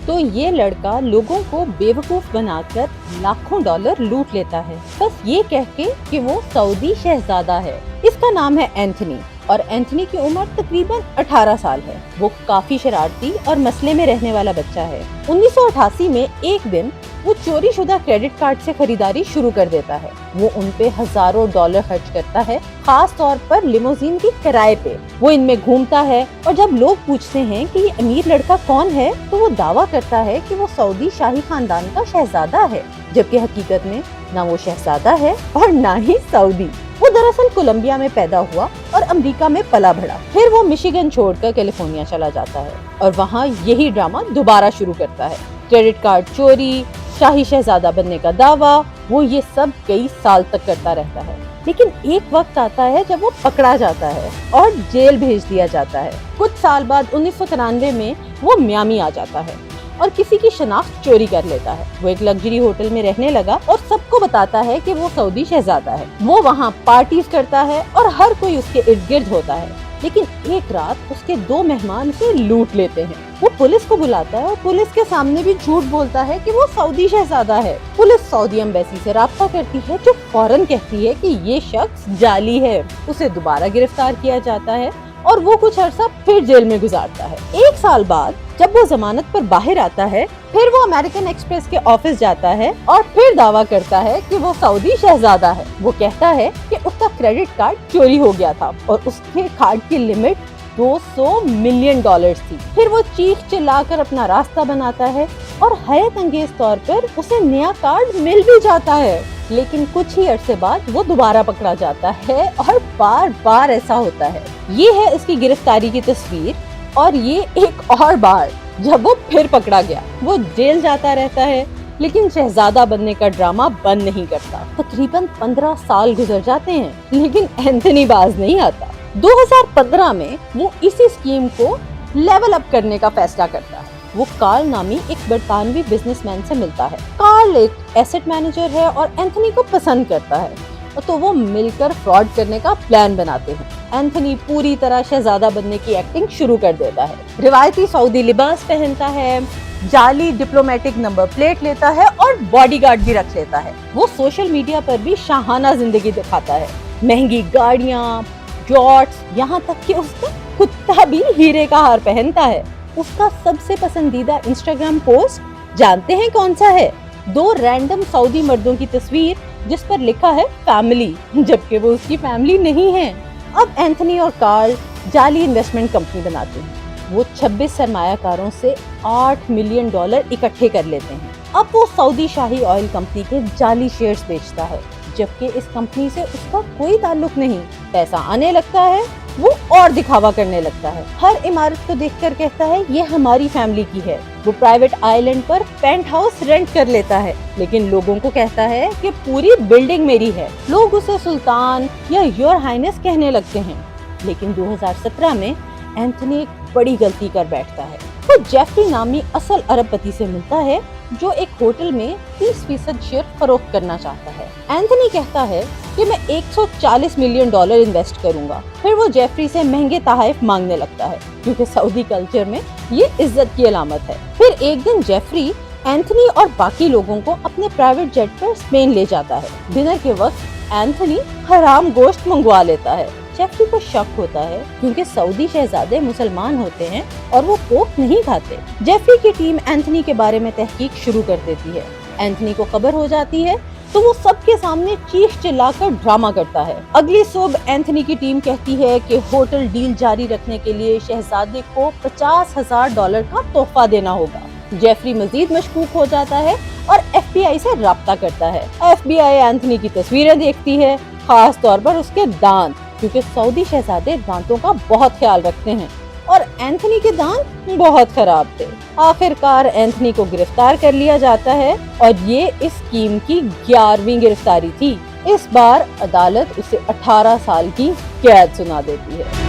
तो ये लड़का लोगों को बेवकूफ बनाकर लाखों डॉलर लूट लेता है, बस ये कह के कि वो सऊदी शहजादा है। इसका नाम है एंथनी और एंथनी की उम्र तकरीबन 18 साल है। वो काफी शरारती और मसले में रहने वाला बच्चा है। 1988 में एक दिन वो चोरी शुदा क्रेडिट कार्ड से खरीदारी शुरू कर देता है। वो उन पे हजारों डॉलर खर्च करता है, खास तौर पर लिमोजीन की किराए पे। वो इनमें घूमता है और जब लोग पूछते हैं कि ये अमीर लड़का कौन है, तो वो दावा करता है कि वो सऊदी शाही खानदान का शहजादा है, जबकि हकीकत में ना वो शहजादा है और ना ही सऊदी। वो दरअसल कोलंबिया में पैदा हुआ और अमेरिका में पला बढ़ा। फिर वो मिशिगन छोड़कर कैलिफोर्निया चला जाता है और वहाँ यही ड्रामा दोबारा शुरू करता है। क्रेडिट कार्ड चोरी, शाही शहजादा बनने का दावा, वो ये सब कई साल तक करता रहता है। लेकिन एक वक्त आता है जब वो पकड़ा जाता है और जेल भेज दिया जाता है। कुछ साल बाद 1993 में वो मियामी आ जाता है और किसी की शनाख्त चोरी कर लेता है। वो एक लग्जरी होटल में रहने लगा और सबको बताता है कि वो सऊदी शहजादा है। वो वहाँ पार्टीज करता है और हर कोई उसके इर्द गिर्द होता है। लेकिन एक रात उसके 2 मेहमान उसे लूट लेते हैं। वो पुलिस को बुलाता है और पुलिस के सामने भी झूठ बोलता है कि वो सऊदी शहजादा है। पुलिस सऊदी एम्बेसी से राब्ता करती है, जो फौरन कहती है कि ये शख्स जाली है। उसे दोबारा गिरफ्तार किया जाता है और वो कुछ अरसा फिर जेल में गुजारता है। 1 साल बाद जब वो जमानत पर बाहर आता है, फिर वो अमेरिकन एक्सप्रेस के ऑफिस जाता है और फिर दावा करता है कि वो सऊदी शहजादा है। वो कहता है कि उसका क्रेडिट कार्ड चोरी हो गया था और उसके कार्ड की लिमिट $200 मिलियन थी। फिर वो चीख चिल्लाकर अपना रास्ता बनाता है और हैरत अंगेज तौर पर उसे नया कार्ड मिल भी जाता है। लेकिन कुछ ही अरसे बाद वो दोबारा पकड़ा जाता है और बार बार ऐसा होता है। ये है इसकी गिरफ्तारी की तस्वीर। और ये एक और बार जब वो फिर पकड़ा गया। वो जेल जाता रहता है, लेकिन शहजादा बनने का ड्रामा बंद नहीं करता। तकरीबन 15 साल गुजर जाते हैं, लेकिन एंथनी बाज नहीं आता। 2015 में वो इसी स्कीम को लेवल अप करने का फैसला करता है। वो कार्ल नामी एक बरतानवी बिजनेसमैन से मिलता है। कार्ल एक एसेट मैनेजर है और एंथनी को पसंद करता है, तो वो मिलकर फ्रॉड करने का प्लान बनाते हैं। एंथनी पूरी तरह शहजादा बनने की एक्टिंग शुरू कर देता है। रिवायती सऊदी लिबास पहनता है, जाली डिप्लोमेटिक नंबर प्लेट लेता है और बॉडीगार्ड भी रख लेता है। वो सोशल मीडिया पर भी शाहाना जिंदगी दिखाता है, महंगी गाड़ियाँ, जॉट्स, यहाँ तक कि उसका कुत्ता भी हीरे का हार पहनता है। उसका सबसे पसंदीदा इंस्टाग्राम पोस्ट जानते हैं कौन सा है? 2 रैंडम सऊदी मर्दों की तस्वीर जिस पर लिखा है फैमिली, जबकि वो उसकी फैमिली नहीं है। अब एंथनी और कार्ल जाली इन्वेस्टमेंट कंपनी बनाते हैं। वो 26 सरमायाकारों से $8 मिलियन इकट्ठे कर लेते हैं। अब वो सऊदी शाही ऑयल कंपनी के जाली शेयर्स बेचता है, जबकि इस कंपनी से उसका कोई ताल्लुक नहीं। पैसा आने लगता है, वो और दिखावा करने लगता है। हर इमारत को देखकर कहता है ये हमारी फैमिली की है। वो प्राइवेट आइलैंड पर पेंट हाउस रेंट कर लेता है, लेकिन लोगों को कहता है कि पूरी बिल्डिंग मेरी है। लोग उसे सुल्तान या योर हाइनेस कहने लगते हैं। लेकिन 2017 में एंथनी एक बड़ी गलती कर बैठता है। वो जेफरी नामी असल अरबपति से मिलता है, जो एक होटल में 30% शेयर फरोख्त करना चाहता है। एंथनी कहता है कि मैं $140 मिलियन इन्वेस्ट करूंगा। फिर वो जेफरी से महंगे तोहफे मांगने लगता है, क्योंकि सऊदी कल्चर में ये इज्जत की अलामत है। फिर एक दिन जेफरी एंथनी और बाकी लोगों को अपने प्राइवेट जेट पर स्पेन ले जाता है। डिनर के वक्त एंथनी हराम गोश्त मंगवा लेता है। जेफरी को शक होता है, क्योंकि सऊदी शहजादे मुसलमान होते हैं और वो पोर्क नहीं खाते। जेफरी की टीम एंथनी के बारे में तहकीक शुरू कर देती है। एंथनी को खबर हो जाती है तो वो सबके सामने चीख चिल्लाकर ड्रामा करता है। अगली सुबह एंथनी की टीम कहती है कि होटल डील जारी रखने के लिए शहजादे को $50,000 का तोहफा देना होगा। जेफरी मजीद मशकूक हो जाता है और FBI से राब्ता करता है। FBI एंथनी की तस्वीरें देखती है, खास तौर पर उसके दांत, क्योंकि सऊदी शहजादे दांतों का बहुत ख्याल रखते हैं और एंथनी के दांत बहुत खराब थे। आखिरकार एंथनी को गिरफ्तार कर लिया जाता है और ये इस स्कीम की 11वीं गिरफ्तारी थी। इस बार अदालत उसे 18 साल की कैद सुना देती है।